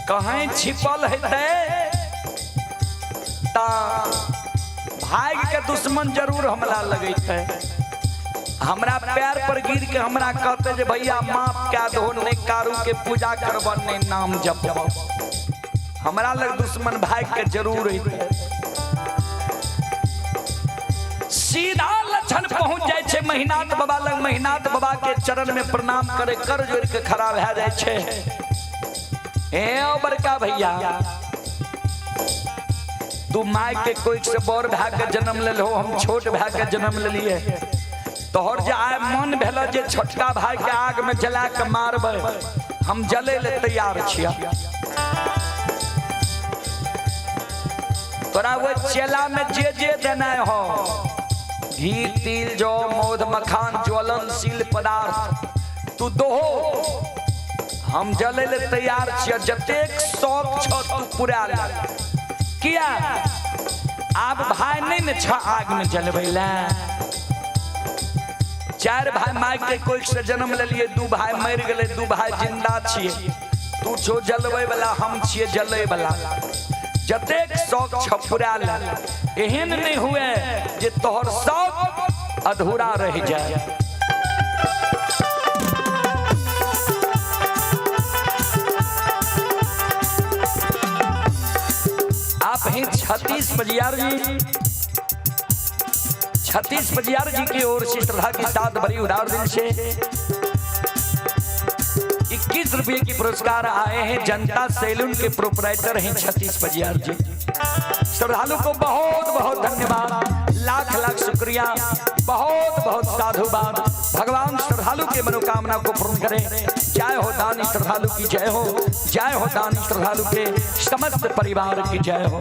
कहीं छिपल है भाग के दुश्मन जरूर हमला लगते। हमरा पैर पर गिर के हमरा कहते जे भैया माफ क्या दो ने कारू के पूजा करबन ने नाम जपब। हमरा लग दुश्मन भाग के जरूर है। सीधा लक्षण पहुंच जाए छे महिनाथ बाबा लग। महिनाथ बाबा के चरण में प्रणाम करे कर जोड़ के खड़ा भे जाए छे। ए बड़का भैया तू माय के कोई से बड़ भे के जन्म ले लो, हम छोट भे के जन्म ले लिए। तोहर जे आय मन भेल जे छोटका भाई के आग में जला के मारबे, हम जले ले तैयार छिया। तोरा वो चेला में जे जे देना हो, घी तिल जौ मौध मखान ज्वलनशील पदार्थ तू दोहो, हम जले ले तैयार छिया। जतेक शौक छ तू पूरा ले। किया आप भाई नहीं न छ आग में जलबै ला। 4 भाई माय के कोई से जन्म ले लिए, 2 भाई मर गए, 2 भाई जिंदा छिए। तू छो जलबै वाला, हम छिए जलै वाला। जतेक शौक छ पूरा ले। एहन नहीं हुए जे तोहर शौक अधूरा रह जाए। आप हैं छत्तीस बजियार जी, छत्तीस बजियार जी की ओर से श्रद्धा के साथ बड़ी उदार दिल से 21 रुपये की पुरस्कार आए हैं। जनता सैलून के प्रोपराइटर हैं छत्तीस बजियार जी। श्रद्धालु को बहुत बहुत धन्यवाद, लाख लाख शुक्रिया, बहुत बहुत साधुवाद। भगवान श्रद्धालु के मनोकामना को पूर्ण करें। जय हो दानी श्रद्धालु की जय हो, जय हो दानी श्रद्धालु के समस्त परिवार की जय हो।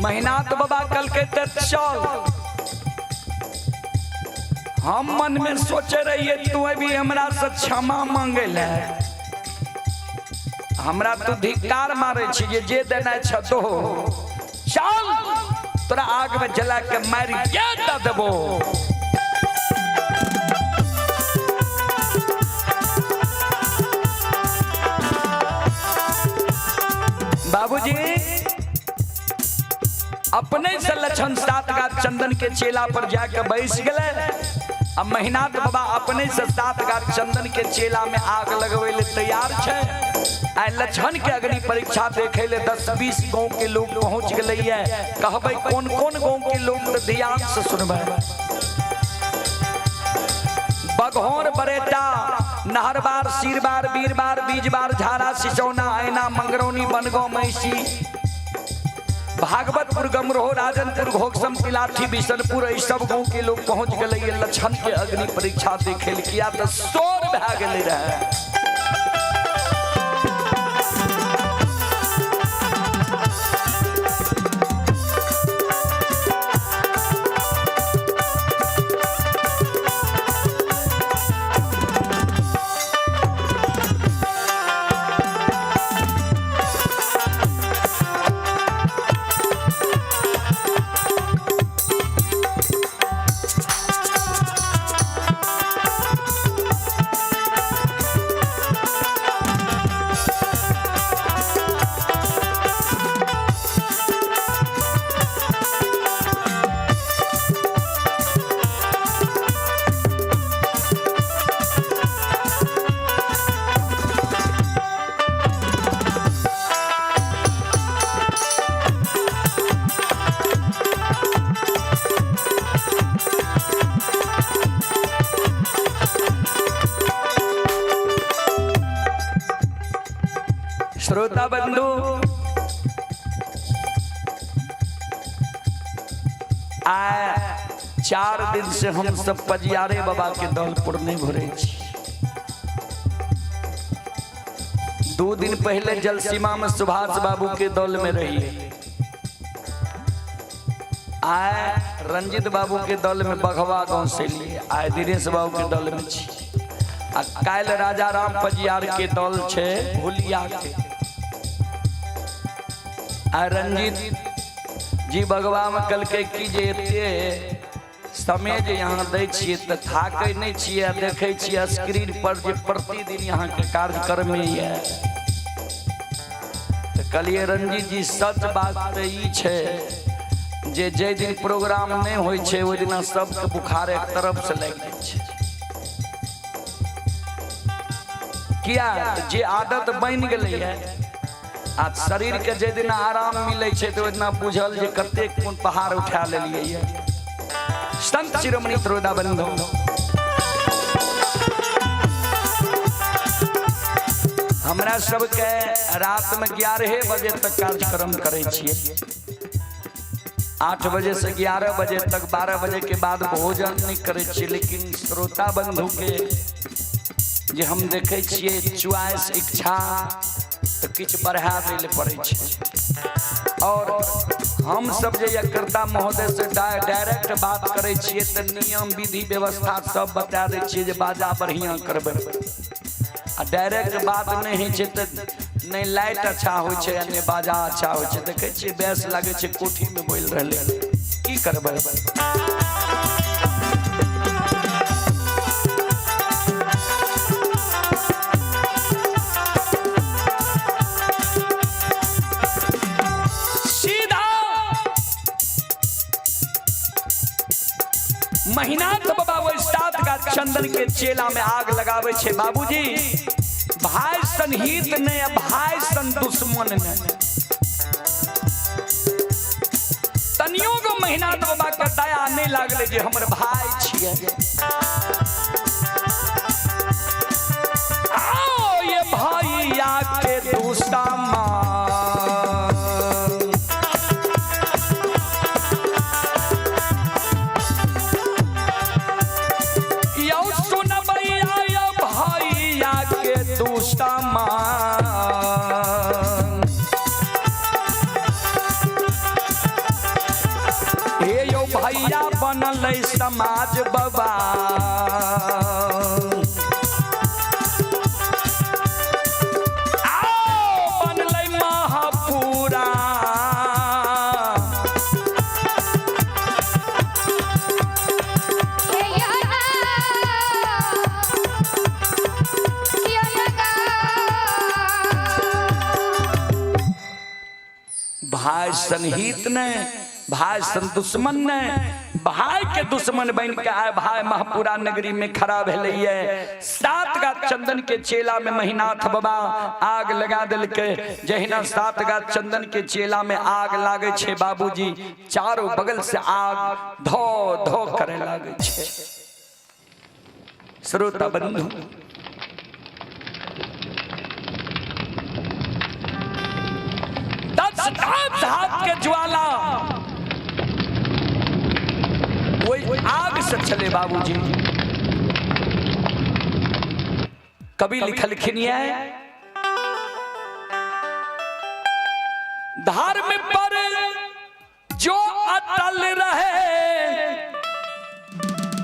महिनाथ बाबा कल के चल, हम मन में सोचे रहिए तू अभी हमरा से क्षमा मांगे ले। हमरा तू धिक्कार मारे छी जे देना छ तो चल तोरा आग में जला के मारी के देबो। बाबूजी अपने से लक्षण 7 गाछ चंदन के चेला पर जाकर बैस गए। अब महिनाथ बाबा अपने से 7 गाछ चंदन के चेला में आग लगवे ले तैयार छे। आ लक्षण के अग्नि परीक्षा देखे ले 10-20 गांव के लोग पहुंच गए है। कहबे कौन कौन गांव के लोग तो ध्यान से सुनबे। बघौर बरेटा नहरबार सिरबार बीरबार बीजबार झारा सिसौना आयना मंगरौनी बनगांव मैसी भागवतपुर गमरोह राजनपुर घोकसम पिलाठी बिशनपुर सब गांव के लोग पहुंच गए। लक्षण के अग्नि परीक्षा देखे किया तो शोर भे गए रहे। श्रोता बंधु, आए 4 दिन से हम सब पजियारे बाबा के दौलपुर नहीं घुरे। 2 दिन पहले जलसीमा में सुभाष बाबू के दौल में रही, आए रंजित बाबू के दौल में बघवा गांव से लिए, आए दिनेश बाबू के दौल में छी, आ काल राजा राम पजियार के दौल छे भुलिया के। आ रंजित जी बगवा में कल के की जे समय जे यहाँ दै छियै त थाकै नहीं छियै, देखै छियै स्क्रीन पर जे प्रतिदिन यहाँ के कार्यक्रम में ये तो कलिए रंजीत जी सच बात तो ई छे जे जे दिन प्रोग्राम नहीं होय छे ओइ दिन सबके बुखार एक तरफ से लग जाय छे। किया जे आदत बन गेलै है, आज शरीर के जे दिन आराम मिले छे तो ओइ दिन बुझल जे कते कोन पहाड़ उठा लेलिए ये। संत शिरोमणि श्रोता बंधु, हमरा सबके रात में 11 बजे तक कार्यक्रम करे छिए। 8 बजे से 11 बजे तक, 12 बजे के बाद भोजन नहीं करे छिए। लेकिन श्रोता बंधु के जे हम देखे छिए च्वाइस इच्छा तो किछ बढ़ा देले पड़े छे। और हम सब जे यकर्ता महोदय से डायरेक्ट बात करे छिए तो नियम विधि व्यवस्था सब बता दे छिए जे बाजा बढ़िया करबे। आ डायरेक्ट बात नहीं है तो नहीं लाइट अच्छा हो छे ने बाजा अच्छा हो छे। देखे छिए बेस लागे छे कोठी में बोल रहले, की करबे। महीनाथ बाबा वो 7 का चंदन के चेला में आग लगावे छे। बाबूजी भाई सन हित ने, भाई सन दुश्मन ने, तनियो को महीनाथ बाबा के दया नहीं लागले जे हमर भाई छिए। आओ ये भैया के दुश्मन हे यो भैया बनल समाज बाबा, आओ बनल महापुरा। भाई संहित ने, भाई सन दुश्मन ने, भाई के दुश्मन बन के आए भाई महापुरा नगरी में खड़ा भेलैये। 7 का चंदन के चेला में महीनाथ बाबा आग लगा दिल के। जहिना 7 का चंदन के चेला में आग लागे छे बाबूजी, चारों बगल से आग धो धो करे लागे छे। श्रोता बंधु, हाथ के ज्वाला वही आग से चले बाबूजी। कभी लिखलखिन धर्म पर जो अटल रहे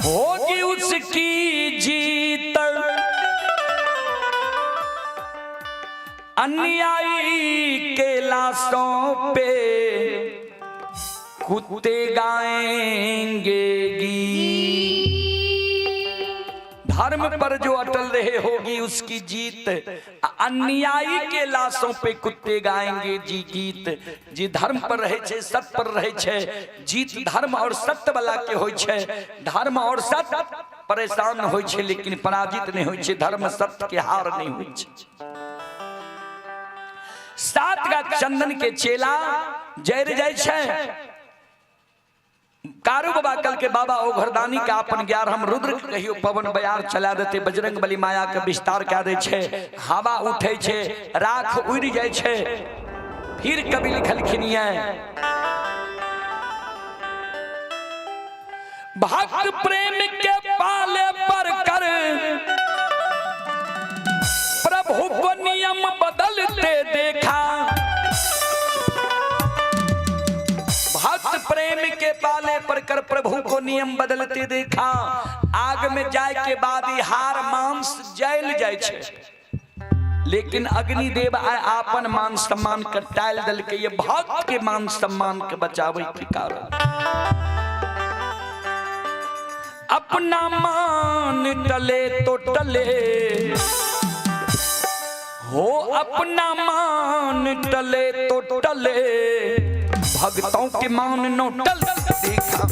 होगी उसकी जीत, अन्यायी के लाशों पे कुत्ते गाएंगे गीत। धर्म पर जो अटल रहे होगी उसकी जीत, अन्यायी के लाशों पे कुत्ते गाएंगे जी गीत। जी धर्म पर रहे छे, सत्य पर रहे छे, जीत धर्म और सत्य वाला के होय छे। धर्म और सत्य परेशान होय छे लेकिन पराजित नहीं होय छे। धर्म सत्य के हार नहीं होय छे। 7 का चंदन के चेला जर जाय छे, कारू बाबा कल के बाबा ओ घरदानी के अपन ग्यार हम रुद्र के कहियो पवन बयार चला देते बजरंग बली माया के विस्तार कऽ दै छै हवा उठे छै राख उड़ जाय छै। फिर कवि लिखलखिन भक्त प्रेम के पाले पर कर प्रभु को नियम बदलते देखा। भक्त प्रेम के पाले पर कर प्रभु को नियम बदलते देखा। आग में जाए के बाद हार मांस जल जाय छे लेकिन अग्निदेव आपन मान सम्मान के टाल दल के ये भक्त के मान सम्मान के बचावे के कारण अपना मान टले तो टले हो अपना मान टले तो टले भक्तों के मान नो टल देखा।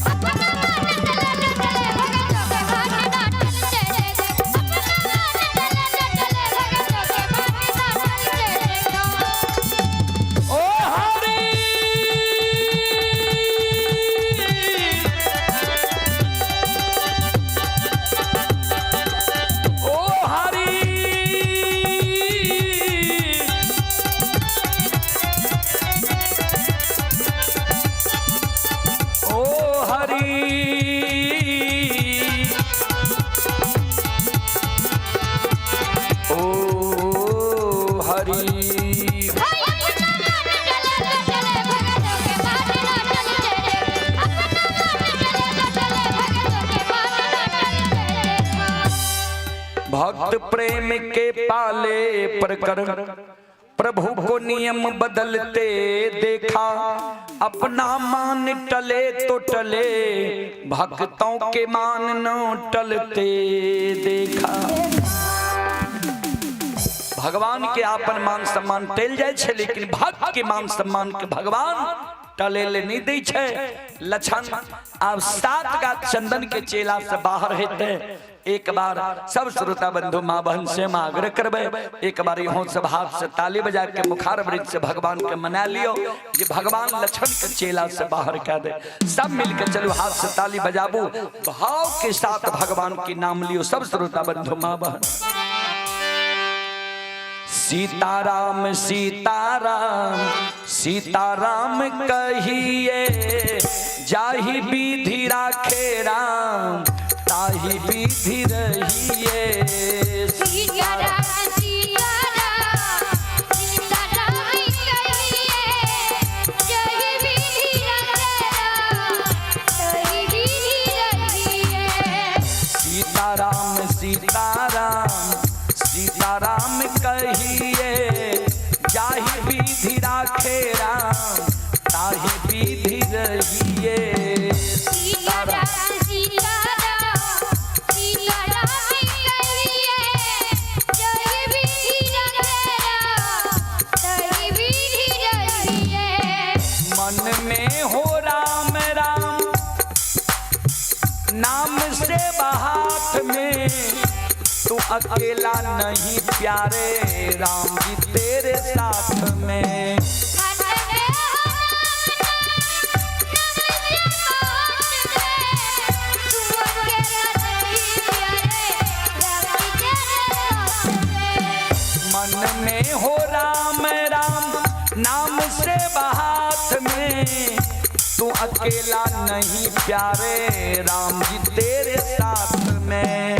भक्त प्रेम के पाले पर कर प्रभु को नियम बदलते देखा। अपना मान टले तो टले भक्तों के मान न टलते देखा। भगवान के आपन मान सम्मान टल जाय छे लेकिन भक्त के मान सम्मान के भगवान टले ले नहीं दै छे। लक्षण अब 7 का चंदन के चेला से बाहर हेते। एक बार सब श्रोता बंधु माँ बहन से हम आग्रह करबे एक बार यहाँ सब हाथ से ताली बजा के मुखार वृत्त से भगवान के मना लियो जे भगवान लक्षण के चेला से बाहर कर दे। सब मिलकर चलो हाथ से ताली बजाबू भाव के साथ भगवान के नाम लियो सब श्रोता बंधु माँ बहन। सीताराम सीताराम सीताराम कहिए जाहि विधि राखे राम ताहि विधि रहिए। सीताराम सीताराम सीताराम कहिए जाहि विधि राखे राम ताहि विधि रहिए। सीताराम सीताराम सीताराम कहिए जाहि विधि राखे राम ताहि विधि रहिए। सीताराम मन में हो राम राम नाम से हाथ में तू अकेला नहीं प्यारे राम जी तेरे साथ में। मन में हो राम राम नाम से हाथ में तू अकेला नहीं प्यारे राम जी तेरे साथ में।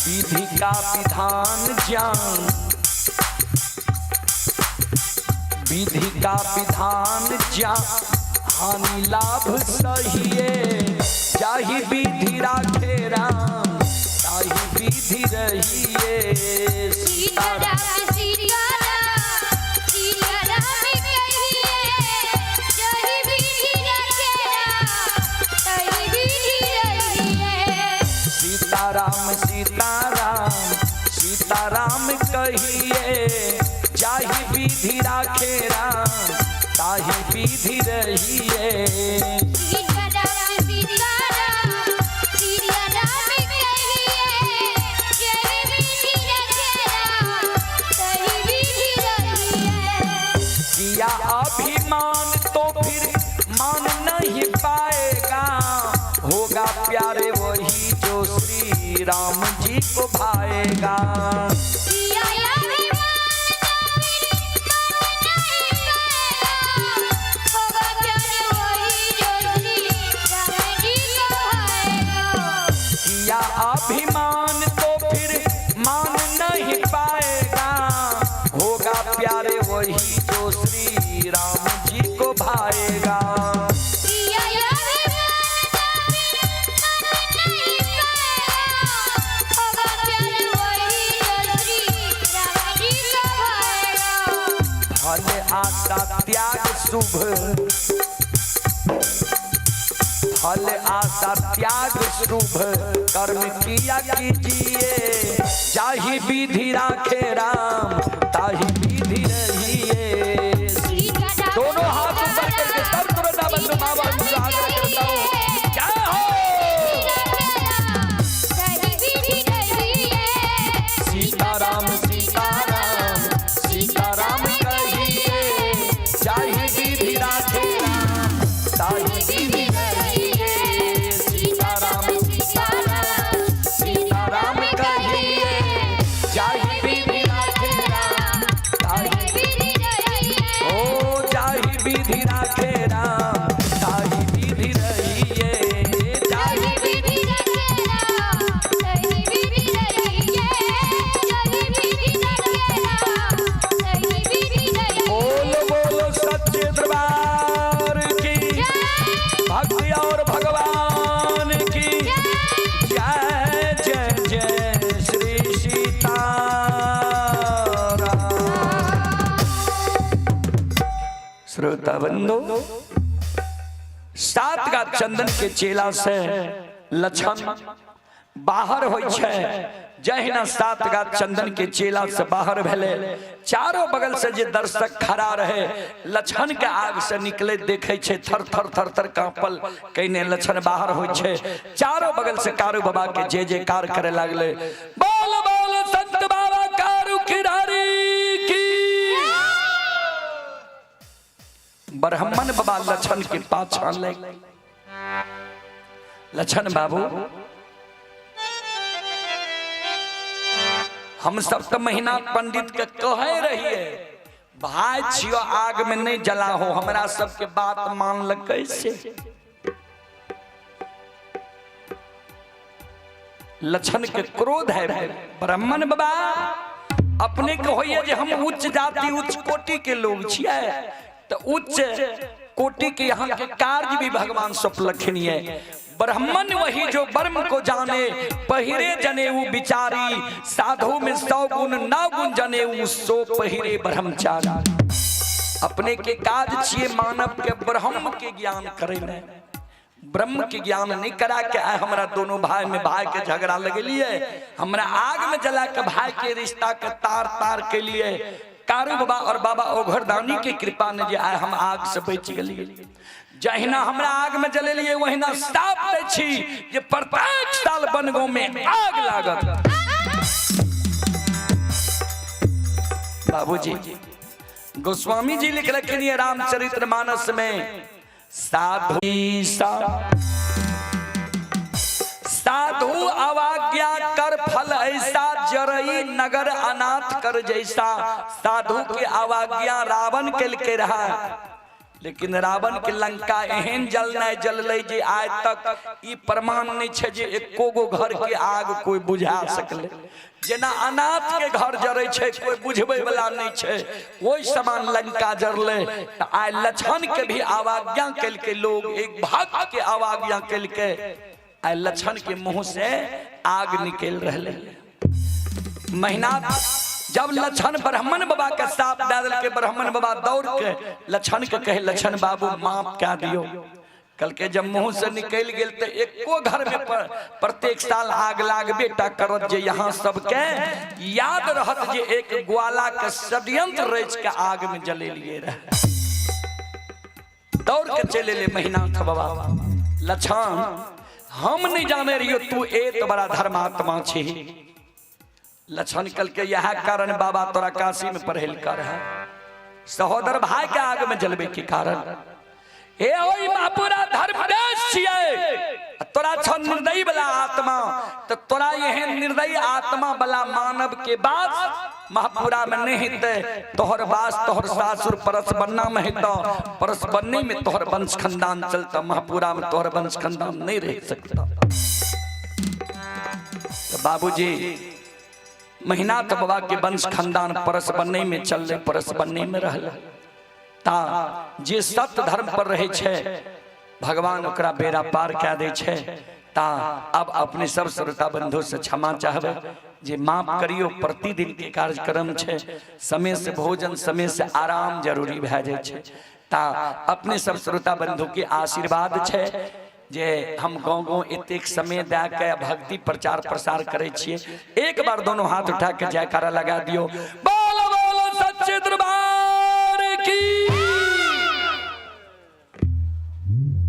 विधि का विधान जान विधि का विधान जान हानि लाभ सहिए जाहि विधि राखे राम ताहि विधि रहिए। सीताराम सीताराम सीताराम कहिए जाहि विधि राखे राम ताहि विधि रहिए। सीताराम सीताराम सीताराम कहिए जाहि विधि राखे राम ताहि विधि रहिए। सीताराम सीताराम सीताराम कहिए होगा प्यारे वही जो श्री राम जी को भाएगा। किया अभिमान तो फिर मान नहीं पाएगा, होगा प्यारे वही जो श्री राम जी को भाएगा। फल आशा त्याग शुभ, फल आशा त्याग शुभ कर्म किया कीजिए, जाहि विधि राखे राम ताहि विधि रहिए। दोनों हाथ ऊपर करके सब तुरंत बंधु बाबा आग्रह करता हूँ, जय हो सीताराम सीताराम सीताराम कहिए, जाहि विधि राखे राम ताहि विधि रहिए। सीताराम सीताराम सीताराम कहिए, जाहि विधि राखे राम ताहि विधि रहिए। ओ जाहि विधि राखे राम ताहि विधि रहिए, जाहि विधि राखे राम ताहि विधि रहिए, जाहि विधि राखे राम ताहि विधि रहिए। बोलो बोलो सच्चे दरबार की भक्ति और भगवान की जय जय जय श्री सीताराम। श्रोता बंधु, सात गाछ चंदन के चेला से लक्षण बाहर होइ छै। जहिना सात गाछ चंदन के चेला से बाहर भेले, चारों बगल से जे दर्शक खड़ा रहे लक्षण के आग से निकले देखे छे, थर थर थर थर कांपल कइने लक्षण बाहर होइ छे। चारों बगल से कारू बाबा के जय जयकार करे लागले, बोल बोल संत बाबा कारू खिरारी की। ब्राह्मण बाबा लक्षण के पाछा ले, लक्षण बाबू हम सब तो महीना पंडित के कहे रहिए भाई छियो आग में नहीं जला हो, हमरा सबके बात मान ल कैसे। लक्षण के क्रोध है। ब्राह्मण बाबा अपने के होइए जे हम उच्च जाति उच्च कोटि के लोग छियै, तो उच्च कोटि के यहाँ के कार्य भी भगवान सौंपलखिन है। ब्राह्मण वही जो ब्रह्म को जाने, पहिरे जनेऊ बिचारी, साधु में 100 गुण 9 गुण जनेऊ, सो पहिरे ब्रह्मचारी। अपने के काज छिए मानव के ब्रह्म के ज्ञान करे ने, ब्रह्म के ज्ञान नहीं करा के आए हमरा दोनों भाई में भाई के झगड़ा लगलिए, हमरा आग में जला के भाई के रिश्ता के तार तार के लिए। कारू बाबा और बाबा ओघरदानी के कृपा ने जे आए हम आग से बच गेलिए। जहिना हमरा आग में जलेलिए वहिना साफ दै छी जे प्रत्येक साल बनगांव में आग लागत। बाबूजी गोस्वामी जी लिख रखिन ये रामचरितमानस में, साधु अवाज्ञा कर फल ऐसा, जरई नगर अनाथ कर जैसा। साधु के अवाज्ञा रावण के रहा, लेकिन रावण के लंका एहन जलना जलले जे आज तक ई प्रमाण नहीं छे जे एको गो घर के आग कोई बुझा सकले। जेना अनाथ के घर जरे छे कोई बुझबे वाला नहीं छे, वही समान लंका जरले। आय लक्षण के भी अवाज्ञा कल के लोग, एक भक्त के अवाज्ञा कल के आय लक्षण के मुंह से आग निकल रहे। महीना जब लक्षण ब्राह्मण बाबा के साथ डाल के, ब्राह्मण बाबा दौड़ के लक्षण के कहे, लक्षण बाबू माफ क्या दियो। कल के जब मुंह से निकल गेल तो एको घर में प्रत्येक साल आग लागबे टा करत, जे यहाँ सबके याद रहत जे एक ग्वाला के षड्यंत्र रच के आग में जले लिए रहे। दौड़ के चले ले महीना था बाबा, लक्षण हम नहीं जाने रहियो तू एक बड़ा धर्मात्मा छी। लक्षण कल के यह कारण बाबा तोरा काशी में पढ़ेल कर है, सहोदर भाई के आग में जलबे के कारण हे ओई महापुरा धर्म देश छिए तोरा छ निर्दयी वाला आत्मा तो तोरा यह निर्दयी आत्मा वाला मानव के बाद महापुरा में नहीं हिते तोहर बास तोहर सासुर परस बनना में हितो परस बनने में तोहर वंश खानदान चलता महापुरा में तोहर वंश खानदान नहीं रह सकता। तो बाबूजी महीना तो बाबा के वंश खानदान परस बनने में चल रहे परस बनने में रह ता जे सत्य धर्म पर रहे छे भगवान ओकरा बेड़ा पार कह दे छे ता अब अपने सब श्रोता बंधु से क्षमा चाहबे जे माफ करियो प्रतिदिन के कार्यक्रम छे समय से भोजन समय से आराम जरूरी भए जाए छे ता अपने सब श्रोता बंधु के आशीर्वाद छे जे हम गाँव गाँव एतेक समय दे के भक्ति प्रचार प्रसार करे छिए एक बार दोनों हाथ उठा के जयकारा लगा दियो।